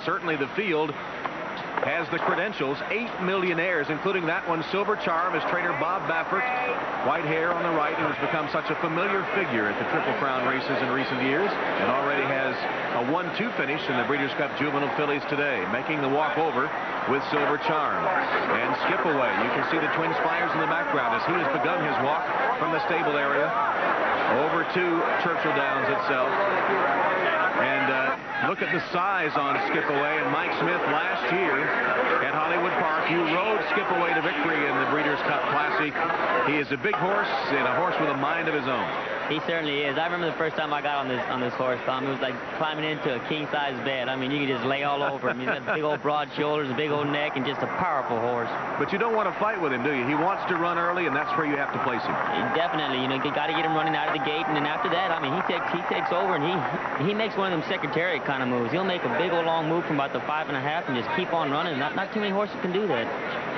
certainly the field has the credentials. 8 millionaires, including that one, Silver Charm, is trainer Bob Baffert. White hair on the right, who has become such a familiar figure at the Triple Crown races in recent years, and already has a 1-2 finish in the Breeders' Cup Juvenile Fillies today, making the walk over with Silver Charm. And Skip Away, you can see the Twin Spires in the background as he has begun his walk from the stable area over to Churchill Downs itself. And look at the size on Skip Away. And Mike Smith last year at Hollywood Park, you rode Skip Away to victory in the Breeders' Cup Classic. He is a big horse and a horse with a mind of his own. He certainly is. I remember the first time I got on this horse, Tom. It was like climbing into a king-size bed. I mean, you could just lay all over him. He's got big old broad shoulders, a big old neck, and just a powerful horse. But you don't want to fight with him, do you? He wants to run early, and that's where you have to place him. Definitely. You know, you got to get him running out of the gate, and then after that, I mean, he takes over, and he makes one of them secretariat kind of moves. He'll make a big old long move from about the 5.5 and just keep on running. Not too many horses can do that.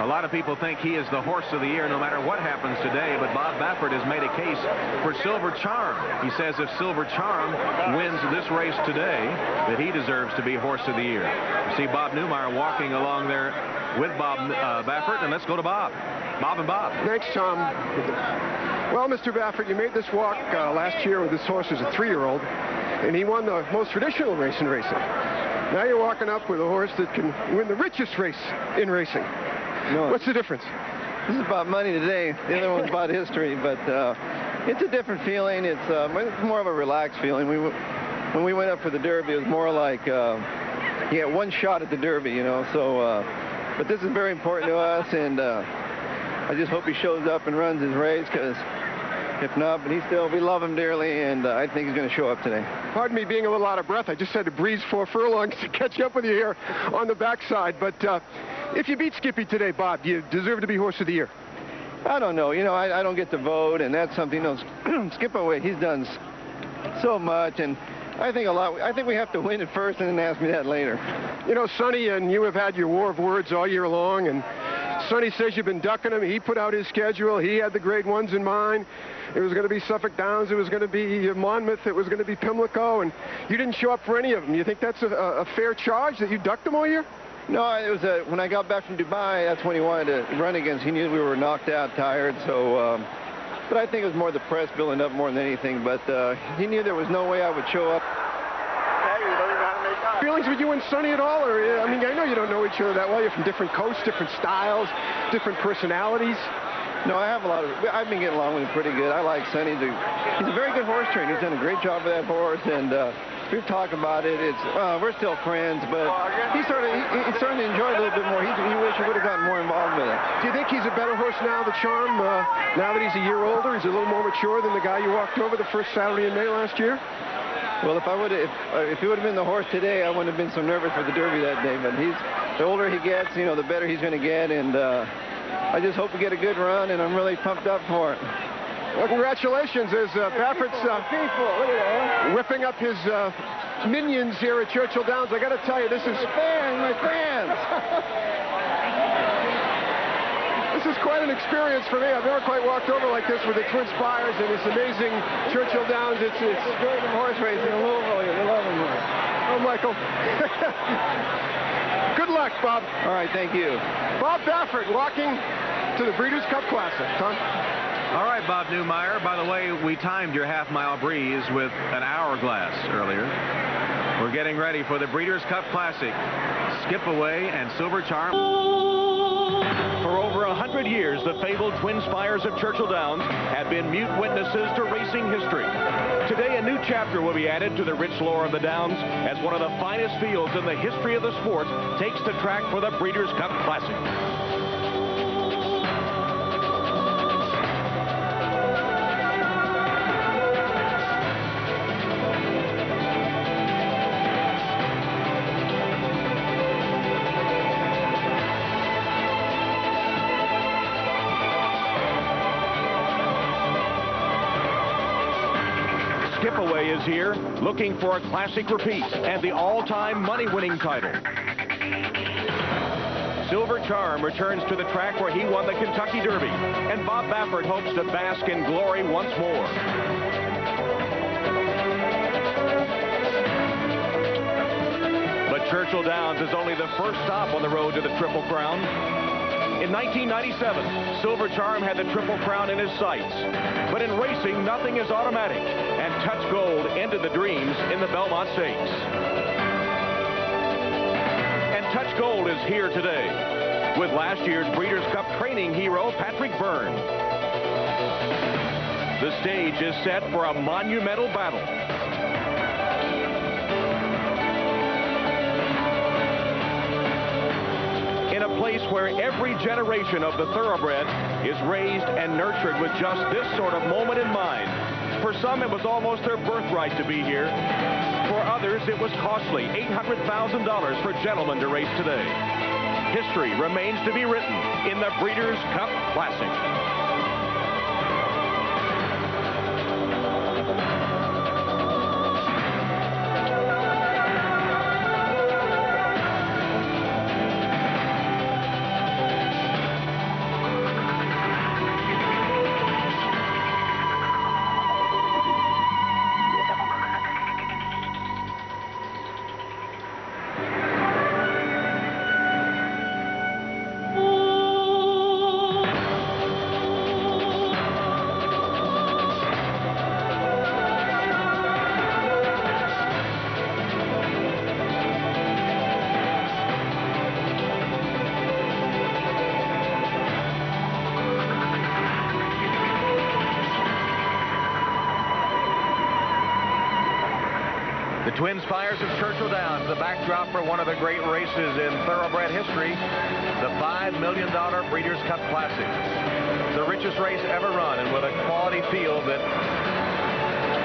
A lot of people think he is the horse of the year no matter what happens today, but Bob Baffert has made a case for Silver Charm. He says if Silver Charm wins this race today, that he deserves to be horse of the year. You see Bob Newmeyer walking along there with Bob Baffert, and let's go to Bob. Bob and Bob. Thanks, Tom. Well, Mr. Baffert, you made this walk last year with this horse as a 3-year-old, and he won the most traditional race in racing. Now you're walking up with a horse that can win the richest race in racing. No, what's the difference? This is about money today. The other one's about history, but it's a different feeling. It's more of a relaxed feeling. When we went up for the Derby, it was more like you get one shot at the Derby, you know. So, but this is very important to us, and I just hope he shows up and runs his race, because if not, but we love him dearly, and I think he's going to show up today. Pardon me being a little out of breath. I just had to breeze 4 furlongs to catch up with you here on the backside. But if you beat Skippy today, Bob, do you deserve to be horse of the year? I don't know. You know, I don't get to vote, and that's something, you know, Skip Away, he's done so much, and I think we have to win it first and then ask me that later. You know, Sonny and you have had your war of words all year long, and Sonny says you've been ducking him. He put out his schedule. He had the grade 1s in mind. It was going to be Suffolk Downs. It was going to be Monmouth. It was going to be Pimlico, and you didn't show up for any of them. You think that's a fair charge that you ducked them all year? No, it was when I got back from Dubai, that's when he wanted to run against. He knew we were knocked out, tired, so... but I think it was more the press building up more than anything, but he knew there was no way I would show up. Feelings with you and Sonny at all? Or, I mean, I know you don't know each other that well. You're from different coasts, different styles, different personalities. No, I've been getting along with him pretty good. I like Sonny. He's a very good horse trainer. He's done a great job with that horse, and we've talked about it. We're still friends, but he's starting to enjoy it a little bit more. He wish he would have gotten more involved with it. Do you think he's a better horse now, the Charm, now that he's a year older? He's a little more mature than the guy you walked over the first Saturday in May last year? Well, if he would have been the horse today, I wouldn't have been so nervous for the Derby that day. But the older he gets, you know, the better he's going to get, and I just hope we get a good run, and I'm really pumped up for it. Well, congratulations as Baffert's whipping up his minions here at Churchill Downs. I got to tell you, this is... My fans! This is quite an experience for me. I've never quite walked over like this with the Twin Spires and this amazing Churchill Downs. It's great horse racing in Louisville. We love him. Oh, Michael. Good luck, Bob. All right, thank you. Bob Baffert walking to the Breeders' Cup Classic. Tom? All right, Bob Newmeyer. By the way, we timed your half-mile breeze with an hourglass earlier. We're getting ready for the Breeders' Cup Classic. Skip Away and Silver Charm. For over 100 years, the fabled Twin Spires of Churchill Downs have been mute witnesses to racing history. Today, a new chapter will be added to the rich lore of the Downs as one of the finest fields in the history of the sport takes the track for the Breeders' Cup Classic. Skip Away is here, looking for a classic repeat and the all-time money-winning title. Silver Charm returns to the track where he won the Kentucky Derby, and Bob Baffert hopes to bask in glory once more. But Churchill Downs is only the first stop on the road to the Triple Crown. In 1997, Silver Charm had the Triple Crown in his sights. But in racing, nothing is automatic, and Touch Gold ended the dreams in the Belmont Stakes. And Touch Gold is here today with last year's Breeders' Cup training hero, Patrick Byrne. The stage is set for a monumental battle. In a place where every generation of the thoroughbred is raised and nurtured with just this sort of moment in mind. For some, it was almost their birthright to be here. For others, it was costly, $800,000 for gentlemen to race today. History remains to be written in the Breeders' Cup Classic. The Twin Spires of Churchill Downs, the backdrop for one of the great races in thoroughbred history, the $5 million Breeders' Cup Classic. The richest race ever run, and with a quality field that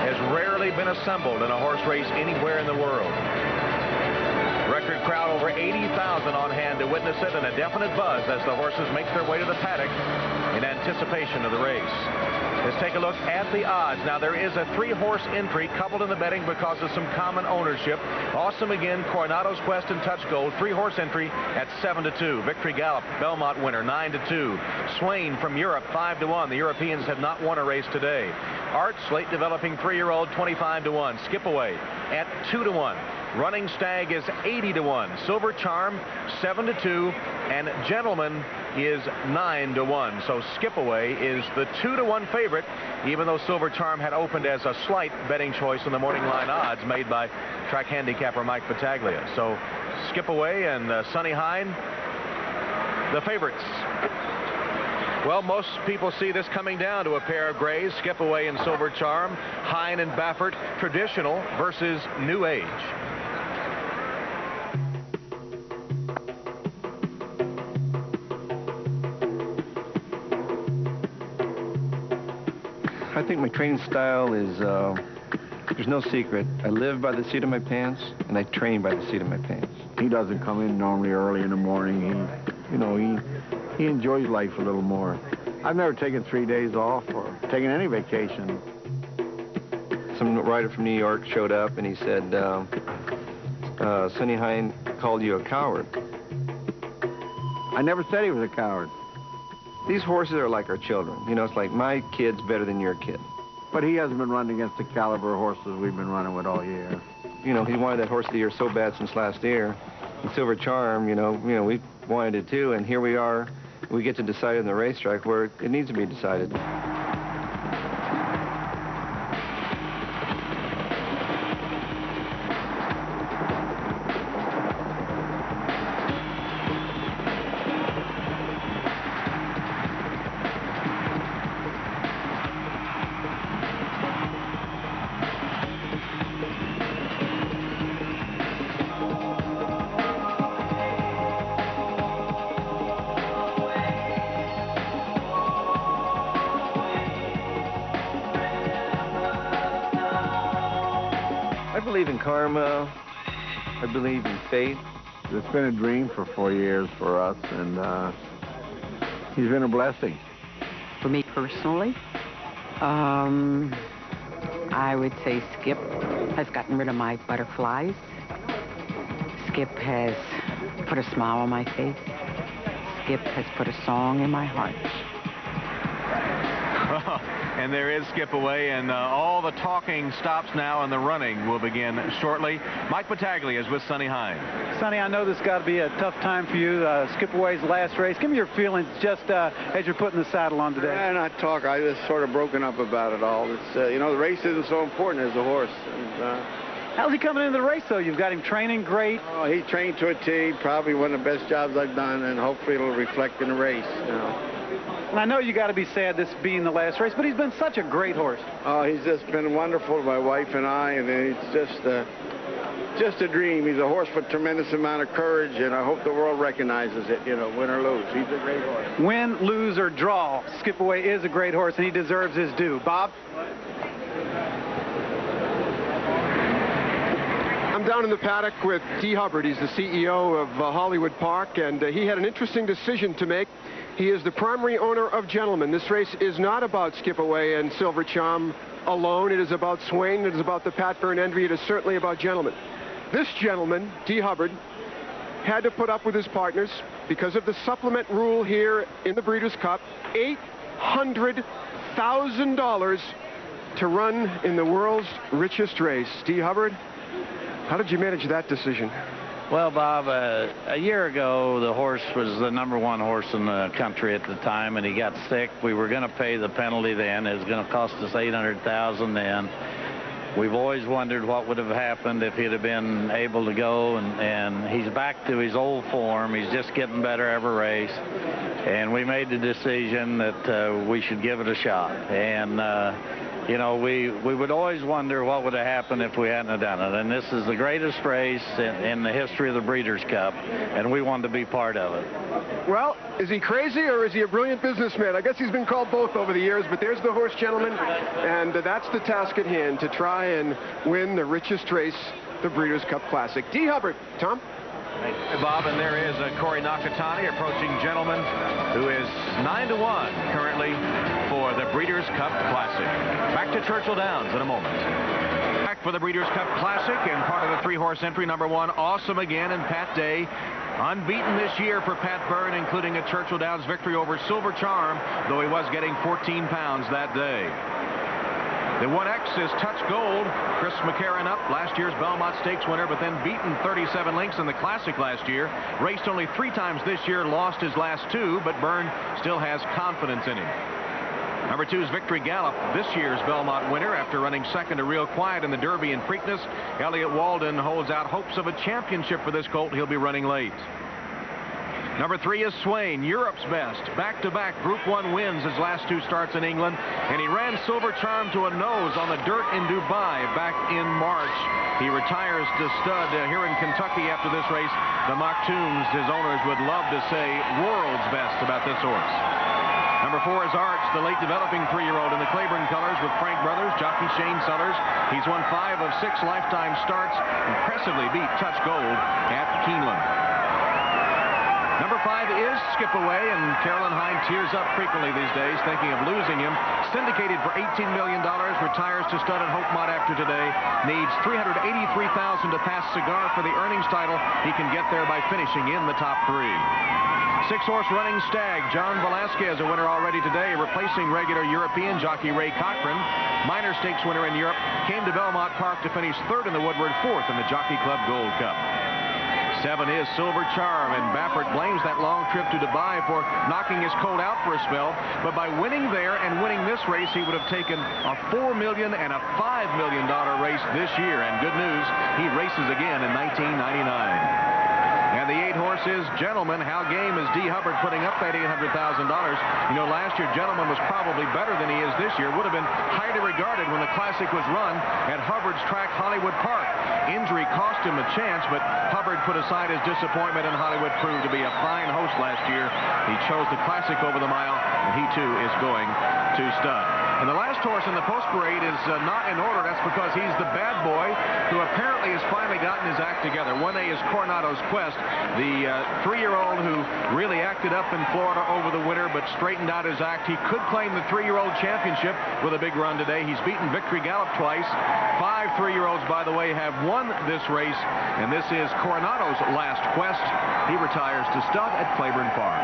has rarely been assembled in a horse race anywhere in the world. Record crowd over 80,000 on hand to witness it, and a definite buzz as the horses make their way to the paddock in anticipation of the race. Let's take a look at the odds. Now, there is a 3-horse entry coupled in the betting because of some common ownership. Awesome again, Coronado's Quest and Touch Gold. 3-horse entry at 7-2. Victory Gallop, Belmont winner, 9-2. Swain from Europe, 5-1. The Europeans have not won a race today. Art, late developing 3-year-old, 25-1. Skip Away at 2-1. Running Stag is 80-1. Silver Charm, 7-2. And Gentleman is 9-1. So Skip Away is the 2-1 favorite, even though Silver Charm had opened as a slight betting choice in the morning line odds made by track handicapper Mike Battaglia. So Skip Away and Sonny Hine, the favorites. Well, most people see this coming down to a pair of grays, Skip Away and Silver Charm, Hine and Baffert, traditional versus new age. I think my training style is, there's no secret. I live by the seat of my pants, and I train by the seat of my pants. He doesn't come in normally early in the morning. He enjoys life a little more. I've never taken 3 days off or taken any vacation. Some writer from New York showed up, and he said, Sonny Hine called you a coward. I never said he was a coward. These horses are like our children. You know, it's like my kid's better than your kid. But he hasn't been running against the caliber of horses we've been running with all year. You know, he wanted that horse of the year so bad since last year. And Silver Charm, you know, we wanted it too, and here we are. We get to decide on the racetrack where it needs to be decided. I believe in karma. I believe in fate. It's been a dream for 4 years for us, and he's been a blessing. For me personally, I would say Skip has gotten rid of my butterflies. Skip has put a smile on my face. Skip has put a song in my heart. And there is Skip Away, and all the talking stops now, and the running will begin shortly. Mike Battaglia is with Sonny Hine. Sonny, I know this got to be a tough time for you. Skip Away's last race. Give me your feelings just as you're putting the saddle on today. Yeah, not talk. I just sort of broken up about it all. It's you know, the race isn't so important as the horse. And, how's he coming into the race, though? You've got him training great. oh, he trained to a T. Probably one of the best jobs I've done, and hopefully it'll reflect in the race. You know. And I know you got to be sad this being the last race, but he's been such a great horse. Oh, he's just been wonderful to my wife and I, and it's just a dream. He's a horse with a tremendous amount of courage, and I hope the world recognizes it, you know, win or lose. He's a great horse. Win, lose, or draw, Skip Away is a great horse, and he deserves his due. Bob? I'm down in the paddock with Dee Hubbard. He's the CEO of Hollywood Park, and he had an interesting decision to make. He is the primary owner of Gentleman. This race is not about Skip Away and Silver Charm alone. It is about Swain. It is about the Pat Byrne Envy. It is certainly about Gentleman. This gentleman, Dee Hubbard, had to put up with his partners because of the supplement rule here in the Breeders' Cup. $800,000 to run in the world's richest race. Dee Hubbard, how did you manage that decision? Well, Bob, a year ago, the horse was the #1 horse in the country at the time, and he got sick. We were going to pay the penalty then. It was going to cost us $800,000 then. We've always wondered what would have happened if he'd have been able to go, and he's back to his old form. He's just getting better every race, and we made the decision that we should give it a shot. And you know, we would always wonder what would have happened if we hadn't have done it. And this is the greatest race in the history of the Breeders' Cup, and we wanted to be part of it. Well, is he crazy or is he a brilliant businessman? I guess he's been called both over the years, but there's the horse, gentlemen, and that's the task at hand, to try and win the richest race, the Breeders' Cup Classic. Dee Hubbard, Tom? Bob, and there is Corey Nakatani approaching Gentleman, who is 9-1 currently for the Breeders' Cup Classic. Back to Churchill Downs in a moment. Back for the Breeders' Cup Classic and part of the 3-horse entry, #1, Awesome Again, and Pat Day. Unbeaten this year for Pat Byrne, including a Churchill Downs victory over Silver Charm, though he was getting 14 pounds that day. The 1X is Touch Gold. Chris McCarron up, last year's Belmont Stakes winner, but then beaten 37 lengths in the Classic last year. Raced only 3 times this year, lost his last 2, but Byrne still has confidence in him. #2 is Victory Gallop, this year's Belmont winner, after running second to Real Quiet in the Derby and Preakness. Elliott Walden holds out hopes of a championship for this colt. He'll be running late. #3 is Swain, Europe's best. Back-to-back Group 1 wins his last 2 starts in England, and he ran Silver Charm to a nose on the dirt in Dubai back in March. He retires to stud here in Kentucky after this race. The Maktoums, his owners, would love to say world's best about this horse. #4 is Arch, the late developing 3-year-old in the Claiborne colors with Frank Brothers, jockey Shane Sellers. He's won 5 of 6 lifetime starts. Impressively beat Touch Gold at Keeneland. #5 is Skip Away, and Carolyn Hine tears up frequently these days, thinking of losing him. Syndicated for $18 million, retires to stud at Hope-Mott after today. Needs $383,000 to pass Cigar for the earnings title. He can get there by finishing in the top 3. 6-horse Running Stag, John Velasquez, a winner already today, replacing regular European jockey Ray Cochran. Minor stakes winner in Europe, came to Belmont Park to finish 3rd in the Woodward, 4th in the Jockey Club Gold Cup. 7 is Silver Charm, and Baffert blames that long trip to Dubai for knocking his colt out for a spell. But by winning there and winning this race, he would have taken a $4 million and a $5 million race this year. And good news, he races again in 1999. And the 8-horse is Gentleman. How game is Dee Hubbard putting up that $800,000? You know, last year Gentleman was probably better than he is this year. Would have been highly regarded when the Classic was run at Hubbard's track, Hollywood Park. Injury cost him a chance, but Hubbard put aside his disappointment, and Hollywood proved to be a fine host last year. He chose the Classic over the mile, and he too is going to stud. And the last horse in the post parade is not in order. That's because he's the bad boy who apparently has finally gotten his act together. 1A is Coronado's Quest, the 3-year-old who really acted up in Florida over the winter but straightened out his act. He could claim the 3-year-old championship with a big run today. He's beaten Victory Gallop twice. 5 3-year-olds, by the way, have won this race, and this is Coronado's last quest. He retires to stud at Claiborne Farm.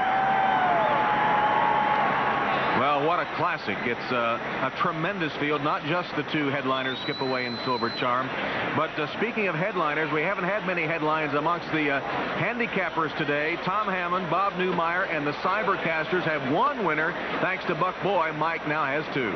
Well, what a classic. It's a tremendous field, not just the two headliners, Skip Away and Silver Charm. But speaking of headliners, we haven't had many headlines amongst the handicappers today. Tom Hammond, Bob Newmeyer, and the Cybercasters have one winner. Thanks to Buck Boy, Mike now has two.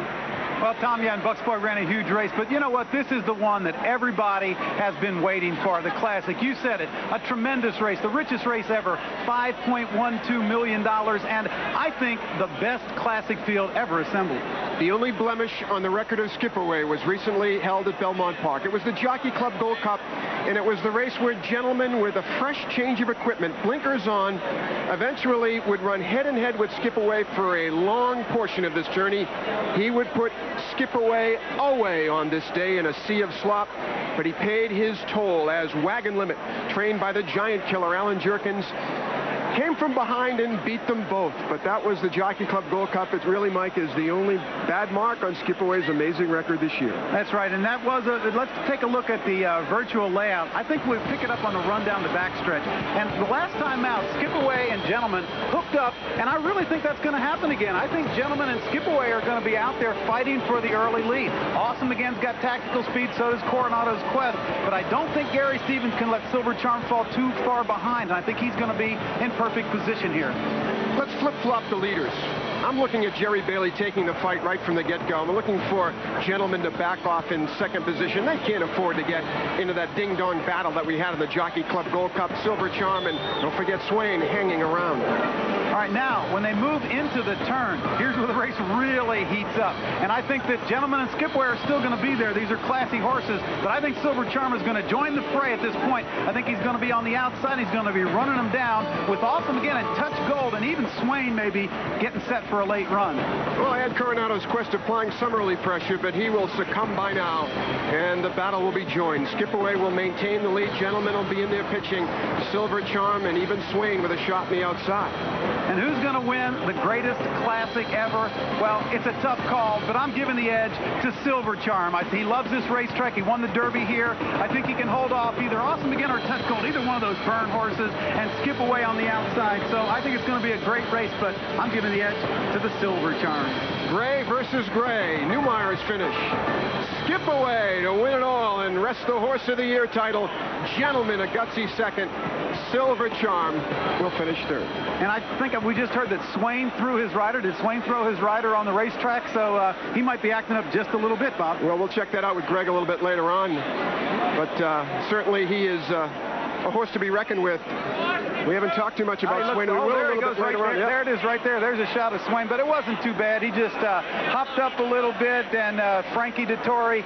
Well, Tom, yeah, and Buck's Boy ran a huge race, but you know what? This is the one that everybody has been waiting for, the Classic. You said it, a tremendous race, the richest race ever, $5.12 million, and I think the best Classic field ever assembled. The only blemish on the record of Skip Away was recently held at Belmont Park. It was the Jockey Club Gold Cup, and it was the race where gentlemen with a fresh change of equipment, blinkers on, eventually would run head-and-head with Skip Away for a long portion of this journey. He would put Skip Away on this day in a sea of slop, but he paid his toll as Wagon Limit, trained by the giant killer Alan Jerkins, came from behind and beat them both. But that was the Jockey Club Gold Cup. It really, Mike, is the only bad mark on Skip Away's amazing record this year. That's right, and that was let's take a look at the virtual layout. I think we'll pick it up on the run down the backstretch. And the last time out, Skip Away and Gentleman hooked up, and I really think that's going to happen again. I think Gentleman and Skip Away are going to be out there fighting for the early lead. Awesome Again's got tactical speed, so does Coronado's Quest, but I don't think Gary Stevens can let Silver Charm fall too far behind, and I think he's going to be in perfect position here. Let's flip-flop the leaders. I'm looking at Jerry Bailey taking the fight right from the get-go. I'm looking for Gentlemen to back off in second position. They can't afford to get into that ding-dong battle that we had in the Jockey Club Gold Cup. Silver Charm and don't forget Swain hanging around. All right, now, when they move into the turn, here's where the race really heats up. And I think that Gentleman and Skip Away are still going to be there. These are classy horses, but I think Silver Charm is going to join the fray at this point. I think he's going to be on the outside. He's going to be running them down with Awesome Again and Touch Gold, and even Swain maybe getting set for a late run. Well, I had Coronado's Quest applying some early pressure, but he will succumb by now, and the battle will be joined. Skip Away will maintain the lead. Gentlemen will be in there pitching. Silver Charm and even Swain with a shot in the outside. And who's going to win the greatest Classic ever? Well, it's a tough call, but I'm giving the edge to Silver Charm. He loves this racetrack. He won the Derby here. I think he can hold off either Awesome Again or Touch Gold, either one of those Byrne horses, and Skip Away on the outside. So I think it's going to be a great race, but I'm giving the edge to the Silver Charm. Gray versus Gray. Newmeyer's finish. Skip Away to win it all and wrest the Horse of the Year title. Gentleman, a gutsy second. Silver Charm will finish third. And I think we just heard that Swain threw his rider. Did Swain throw his rider on the racetrack? So he might be acting up just a little bit, Bob. Well, we'll check that out with Greg a little bit later on. But certainly he is a horse to be reckoned with. We haven't talked too much about Swain. There he goes right there. There it is right there. There's a shot of Swain, but it wasn't too bad. He just hopped up a little bit, and Frankie Dettori,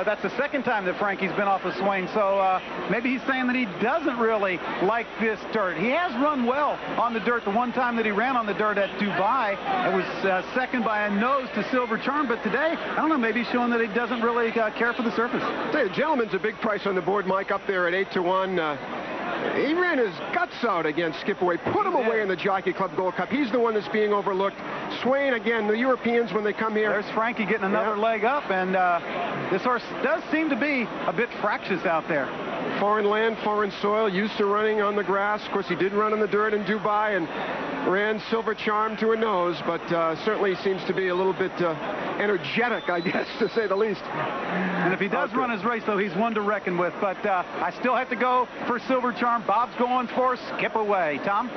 that's the second time that Frankie's been off of Swain, so maybe he's saying that he doesn't really like this dirt. He has run well on the dirt. The one time that he ran on the dirt at Dubai, it was second by a nose to Silver Charm, but today, I don't know, maybe he's showing that he doesn't really care for the surface. Hey, Gentleman's a big price on the board, Mike, up there at 8-1. He ran his guts out against Skip Away, put him away in the Jockey Club Gold Cup. He's the one that's being overlooked. Swain, again, the Europeans, when they come here. There's Frankie getting another leg up, and this horse does seem to be a bit fractious out there. Foreign land, foreign soil, used to running on the grass. Of course, he did run in the dirt in Dubai and ran Silver Charm to a nose, but certainly seems to be a little bit energetic, I guess, to say the least. And if he does run his race, though, he's one to reckon with. But I still have to go for Silver Charm. Bob's going for Skip Away. Tom?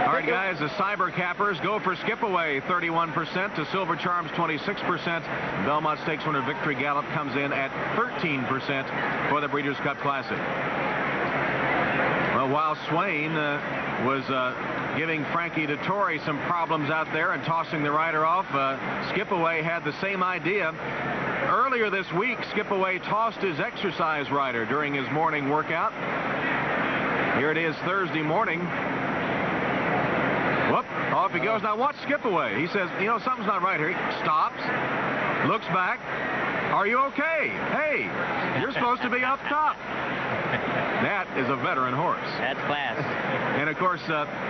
All right, guys, the Cyber Cappers go for Skip Away, 31% to Silver Charm's 26%. Belmont Stakes winner Victory Gallop comes in at 13% for the Breeders' Cup Classic. Well, while Swain was giving Frankie Dettori some problems out there and tossing the rider off, Skip Away had the same idea. Earlier this week, Skip Away tossed his exercise rider during his morning workout. Here it is Thursday morning. Whoop, off he goes. Now watch Skip Away. He says, you know, something's not right here. He stops, looks back. Are you okay? Hey, You're supposed to be up top. That is a veteran horse. That's class. And, of course,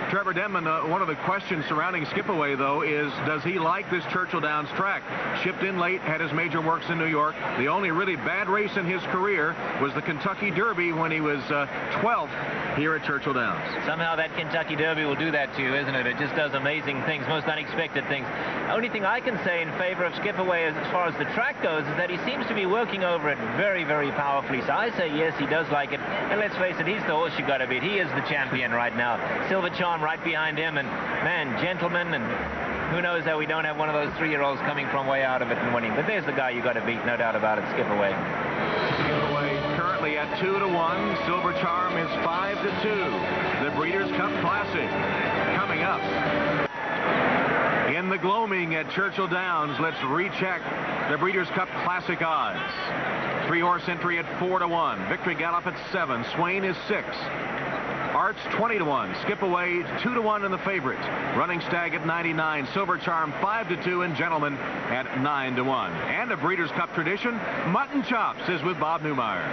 Trevor Denman, one of the questions surrounding Skipaway, though, is does he like this Churchill Downs track? Shipped in late, had his major works in New York. The only really bad race in his career was the Kentucky Derby when he was 12th here at Churchill Downs. Somehow that Kentucky Derby will do that to you, isn't it? It just does amazing things, most unexpected things. The only thing I can say in favor of Skipaway as far as the track goes is that he seems to be working over it very, very powerfully. So I say yes, he does like it. And let's face it, he's the horse you got to beat. He is the champion right now. Silver Charm right behind him, and man, Gentleman, and who knows how we don't have one of those 3-year-olds coming from way out of it and winning. But there's the guy you got to beat, no doubt about it, Skipaway. Skipaway currently at 2-1. Silver Charm is 5-2. The Breeders' Cup Classic coming up. In the gloaming at Churchill Downs, let's recheck the Breeders' Cup Classic odds. 3-horse entry at 4-1. Victory Gallop at 7. Swain is 6. Arch 20-1. Skipaway 2-1 in the favorite. Running Stag at 99. Silver Charm 5-2, and Gentleman at 9-1. And a Breeders' Cup tradition, Mutton Chops is with Bob Newmeyer.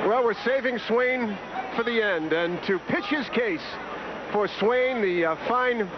Well, we're saving Swain for the end, and to pitch his case for Swain, the fine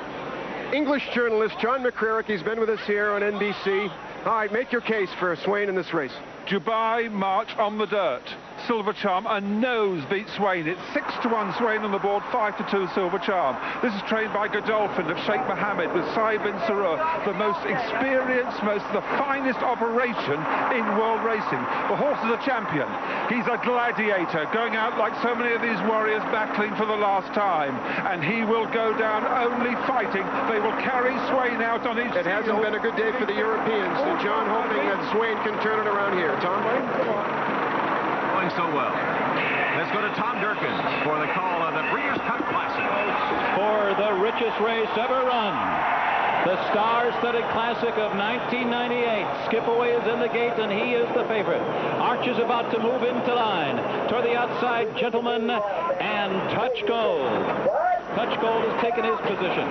English journalist John McCrarick. He's been with us here on NBC. All right, make your case for Swain in this race. Dubai March on the dirt. Silver Charm, a nose beat Swain. It's 6-1 Swain on the board, 5-2 Silver Charm. This is trained by Godolphin of Sheikh Mohammed with Saib bin Sarur, the most experienced, the finest operation in world racing. The horse is a champion. He's a gladiator, going out like so many of these warriors battling for the last time. And he will go down only fighting. They will carry Swain out on his It hasn't been a good day for the Europeans, and John hoping that Swain can turn it around here. Tom? Going so well. Let's go to Tom Durkin for the call of the Breeders' Cup Classic. For the richest race ever run, the star-studded classic of 1998. Skipaway is in the gate, and he is the favorite. Arch is about to move into line. Toward the outside, Gentleman and Touch Gold. Touch Gold has taken his position.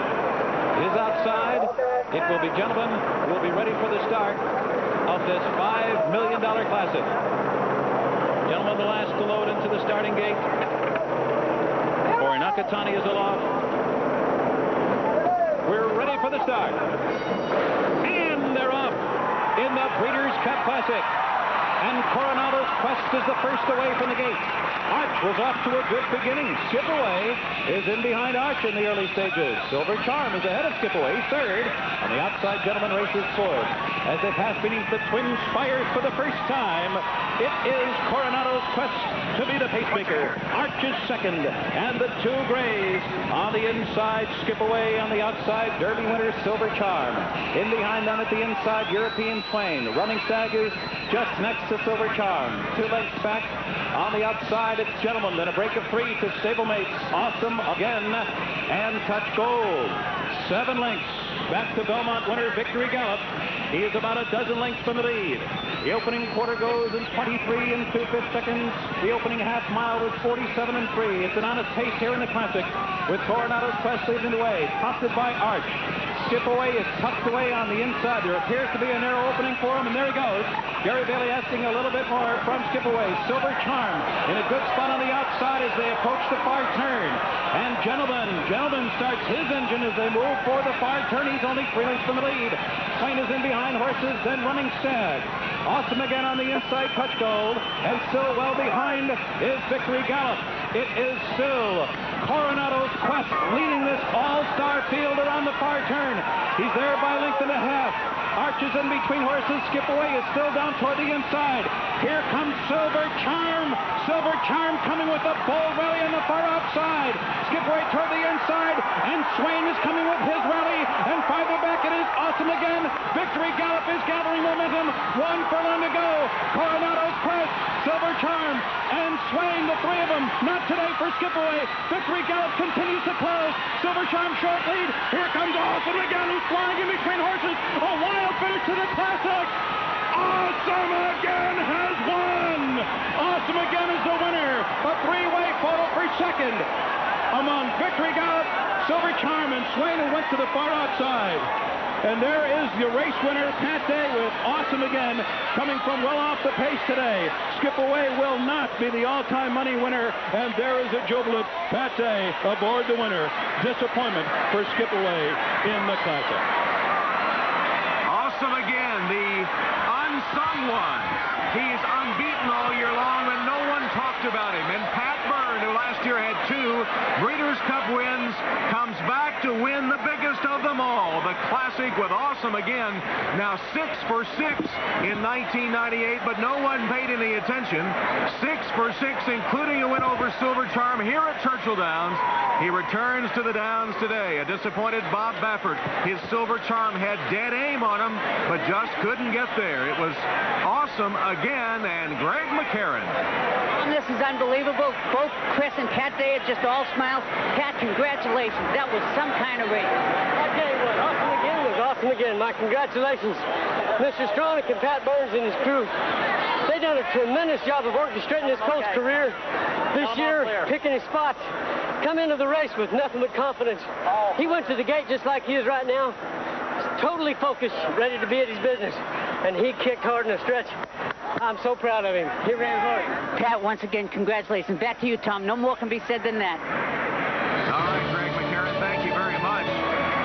His outside, it will be Gentleman, who will be ready for the start of this $5 million classic. Gentleman, the last to load into the starting gate. Nakatani is aloft. We're ready for the start. And they're off in the Breeders' Cup Classic. And Coronado's Quest is the first away from the gate. Arch was off to a good beginning. Skipaway is in behind Arch in the early stages. Silver Charm is ahead of Skipaway, third. On the outside, Gentleman races fourth. As they pass beneath the twin spires for the first time, it is Coronado's Quest to be the pacemaker. Arch is second, and the two grays. On the inside, Skipaway. On the outside, Derby winner Silver Charm. In behind them at the inside, European Swain. Running Stag is just next to Silver Charm. 2 lengths back. On the outside, it's Gentleman. Then a break of 3 to stablemates. Awesome again. And Touch Gold. 7 lengths. Back to Belmont winner Victory Gallop. He is about a dozen lengths from the lead. The opening quarter goes in 23 and 2/5 seconds. The opening half mile was 47 and 3. It's an honest pace here in the Classic with Coronado's Quest leading the way, prompted by Arch. Skipaway is tucked away on the inside. There appears to be a narrow opening for him, and there he goes. Gary Bailey asking a little bit more from Skipaway. Silver Charm in a good spot on the outside as they approach the far turn. And Gentleman starts his engine as they move for the far turn. He's only 3 lengths from the lead. Swain is in behind horses, then Running Stag. Awesome again on the inside, Touch Gold. And still well behind is Victory Gallop. It is still Coronado's Quest leading this all-star field around the far turn. He's there by a length and a half. Arch is in between horses. Skipaway is still down toward the inside. Here comes Silver Charm. Silver Charm coming with a bold rally on the far outside. Skipaway toward the inside, and Swain is coming with his rally. And farther back it is Awesome again. Victory Gallop is gathering momentum. 1 furlong to go. Coronado's Quest, Silver Charm, and Swain, the 3 of them. Not today for Skipaway. Victory Gallop continues to close. Silver Charm short lead. Here comes Awesome again, who's flying in between horses. A wild finish to the Classic. Awesome again has won. Awesome again is the winner. A 3-way photo for second among Victory Gallop, Silver Charm, and Swain, who went to the far outside. And there is your race winner, Pat Day, with Awesome Again, coming from well off the pace today. Skip Away will not be the all-time money winner, and there is a jubilant Pat Day aboard the winner. Disappointment for Skip Away in the Classic. Awesome Again, the unsung one. He's unbeaten all year long, and no one talked about him. And Pat Byrne, who last year had 2 Breeders' Cup wins, comes back to win the biggest of them all, the Classic with Awesome Again. Now 6 for 6 in 1998, but no one paid any attention. 6 for 6, including a win over Silver Charm here at Churchill Downs. He returns to the Downs today. A disappointed Bob Baffert. His Silver Charm had dead aim on him, but just couldn't get there. It was Awesome Again and Greg McCarran. This is unbelievable. Both Chris and Pat Day are just all smiles. Pat, congratulations. That was some kind of race. I'll tell you what, Awesome Again was Awesome Again. My congratulations, Mr. Stronach and Pat Burns and his crew. They done a tremendous job of orchestrating his coach career this year, picking his spots. Come into the race with nothing but confidence. He went to the gate just like he is right now, totally focused, ready to be at his business. And he kicked hard in the stretch. I'm so proud of him. He ran hard. Pat, once again, congratulations. Back to you, Tom. No more can be said than that. All right, Greg McCarran, thank you very much.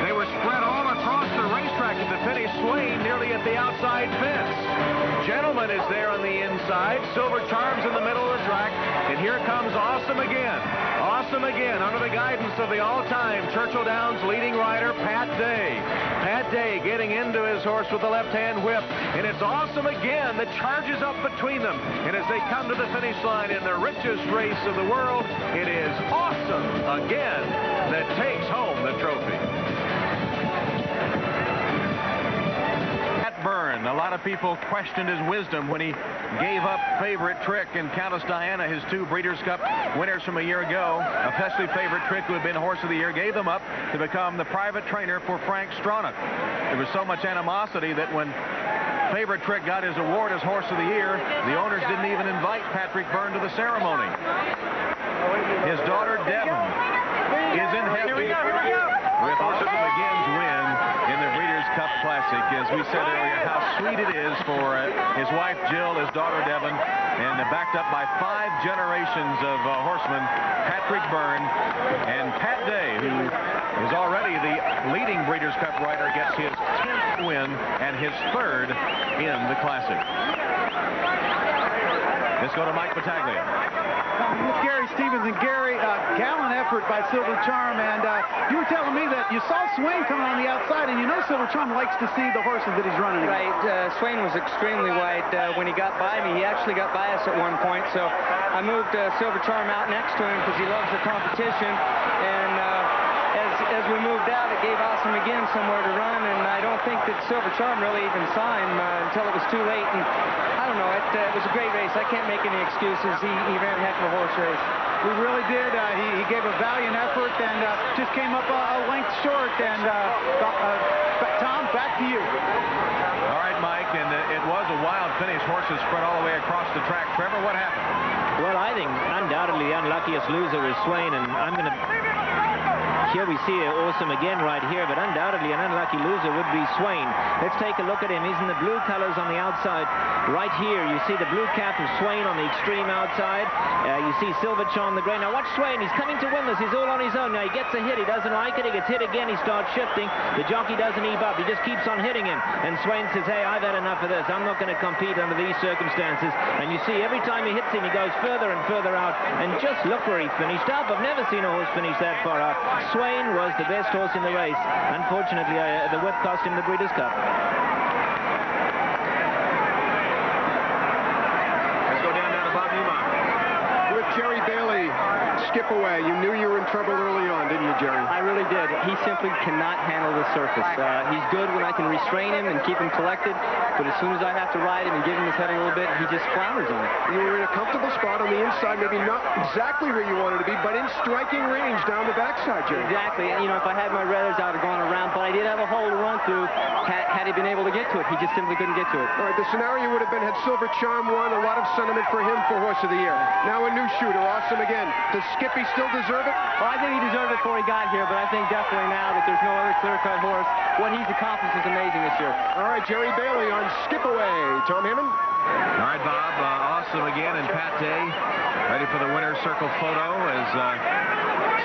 They were spread all across the racetrack at the finish. Swain nearly at the outside fence. Gentleman is there on the inside. Silver Charm's in the middle of the track. And here comes Awesome Again. Awesome Again under the guidance of the all-time Churchill Downs leading rider, Pat Day. Pat Day getting into his horse with the left-hand whip. And it's Awesome Again that charges up between them. And as they come to the finish line in the richest race of the world, it is Awesome Again that takes home the trophy. Byrne. A lot of people questioned his wisdom when he gave up favorite Trick and Countess Diana, his 2 Breeders' Cup winners from a year ago. Especially favorite Trick, who had been Horse of the Year, gave them up to become the private trainer for Frank Stronach. There was so much animosity that when favorite Trick got his award as Horse of the Year, the owners didn't even invite Patrick Byrne to the ceremony. His daughter Devin is in heaven with Awesome Again's win in the Breeders' Cup Classic. As we said earlier, how sweet it is for his wife Jill, his daughter Devin, and backed up by 5 generations of horsemen, Patrick Byrne and Pat Day, who is already the leading Breeders' Cup rider, gets his 10th win and his 3rd in the Classic. Let's go to Mike Battaglia. With Gary Stevens, and Gary, gallant effort by Silver Charm, and you were telling me that you saw Swain coming on the outside, and you know Silver Charm likes to see the horses that he's running against. Right, Swain was extremely wide when he got by me. He actually got by us at one point, so I moved Silver Charm out next to him because he loves the competition, and as we moved out, it gave Awesome Again somewhere to run, and I don't think that Silver Charm really even saw him until it was too late, and I don't know, it was a great race. I can't make any excuses. He ran a heck of a horse race. We really did. He gave a valiant effort and just came up a length short, and Tom, back to you. All right, Mike, and it was a wild finish. Horses spread all the way across the track. Trevor, what happened? Well, I think undoubtedly the unluckiest loser is Swain, and I'm going to... Here we see Awesome Again right here, but undoubtedly an unlucky loser would be Swain. Let's take a look at him. He's in the blue colors on the outside. Right here, you see the blue cap of Swain on the extreme outside. You see Silver Charm the gray. Now watch Swain. He's coming to win this. He's all on his own. Now he gets a hit. He doesn't like it. He gets hit again. He starts shifting. The jockey doesn't eve up. He just keeps on hitting him. And Swain says, hey, I've had enough of this. I'm not going to compete under these circumstances. And you see every time he hits him, he goes further and further out. And just look where he finished up. I've never seen a horse finish that far out. Swain was the best horse in the race. Unfortunately, the whip cost him the Breeders' Cup. Let's go down to Bob Newmont. With Jerry Bailey, Skip Away. You knew you were in trouble early on, didn't you, Jerry? I really did. He simply cannot handle the surface. He's good when I can restrain him and keep him collected, but as soon as I have to ride him and give him his head a little bit, he just flounders on it. You were in a comfortable possible spot on the inside, maybe not exactly where you wanted to be, but in striking range down the backside, Jerry. Exactly. And, you know, if I had my rudders, I would have gone around, but I did have a hole to run through had he been able to get to it. He just simply couldn't get to it. All right, the scenario would have been had Silver Charm won, a lot of sentiment for him for Horse of the Year. Now a new shooter, Awesome Again. Does Skippy still deserve it? Well, I think he deserved it before he got here, but I think definitely now that there's no other clear-cut horse, what he's accomplished is amazing this year. All right, Jerry Bailey on Skip Away. Tom Hammond? All right, Bob, Awesome Again and Pat Day ready for the winner's circle photo as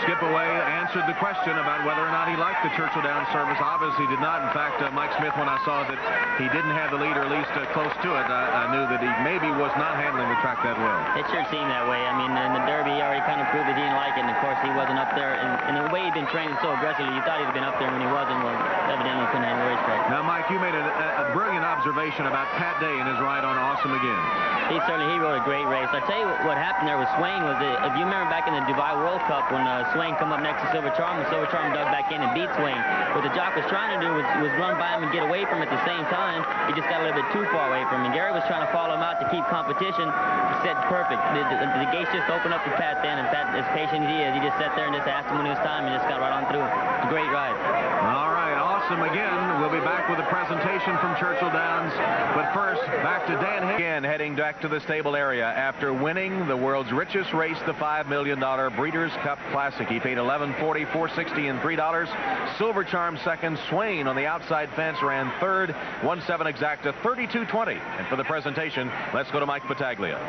Skip Away answered the question about whether or not he liked the Churchill Downs service. Obviously did not. In fact, Mike Smith, when I saw that he didn't have the lead, or at least close to it, I knew that he maybe was not handling the track that well. It sure seemed that way. I mean, in the Derby, he already kind of proved that he didn't like it, and of course, he wasn't up there. And the way he'd been training so aggressively, you thought he'd been up there when he wasn't. Well, evidently couldn't handle the racetrack. Now, Mike, you made a brilliant observation about Pat Day and his ride on Awesome Again. He rode a great race. I tell you what happened there with Swain was that if you remember back in the Dubai World Cup when Swain come up next to Silver Charm, and Silver Charm dug back in and beat Swain. What the jock was trying to do was run by him and get away from him at the same time. He just got a little bit too far away from him. And Gary was trying to follow him out to keep competition. He said perfect. The gates just opened up to Pat then, and Pat, as patient as he is, he just sat there and just asked him when it was time and just got right on through. It's a great ride. All right, Awesome Again. We'll be back with a presentation from Churchill Downs. But first, back to Dan Again, heading back to the stable area after winning the world's richest race, the $5 million Breeders' Cup Classic. He paid $11.40, $4.60, and $3. Silver Charm second. Swain on the outside fence ran third. 1-7 exacta, 32.20. And for the presentation, let's go to Mike Battaglia.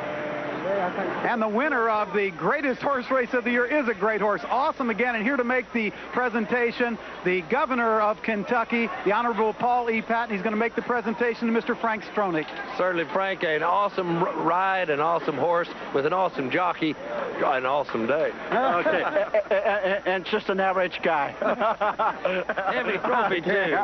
And the winner of the greatest horse race of the year is a great horse, Awesome Again. And here to make the presentation, the governor of Kentucky, the Honorable Paul E. Patton. He's going to make the presentation to Mr. Frank Stronach. Certainly, Frank, an awesome ride, an awesome horse with an awesome jockey, an awesome day. Okay, and just an average guy. Heavy trophy, too.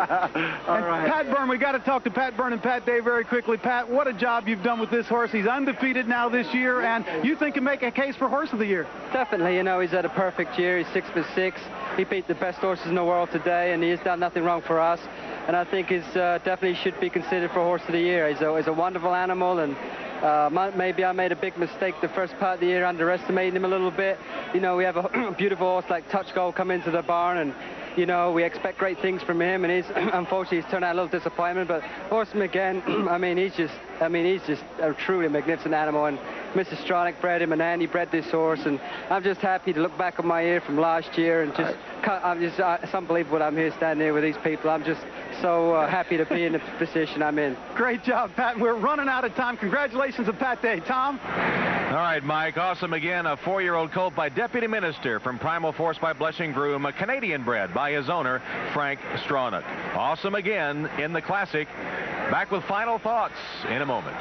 All right. Pat Byrne, we got to talk to Pat Byrne and Pat Day very quickly. Pat, what a job you've done with this horse. He's undefeated now this year, and you think can make a case for Horse of the Year. Definitely, you know, he's had a perfect year. He's 6'6". He beat the best horses in the world today, and he has done nothing wrong for us. And I think he's definitely should be considered for Horse of the Year. He's a wonderful animal, and maybe I made a big mistake the first part of the year, underestimating him a little bit. You know, we have a beautiful horse like Touch Gold come into the barn, and you know, we expect great things from him, and unfortunately he's turned out a little disappointment. But Awesome Again, I mean, he's just a truly magnificent animal. And Mr. Stronach bred him, and Andy bred this horse, and I'm just happy to look back on my year from last year, and it's unbelievable I'm here standing here with these people. I'm just so happy to be in the position I'm in. Great job, Pat. We're running out of time. Congratulations to Pat Day. Tom? All right, Mike. Awesome Again, a 4-year-old colt by Deputy Minister from Primal Force by Blushing Groom, a Canadian bred by his owner, Frank Stronach. Awesome Again in the Classic. Back with final thoughts in a moment.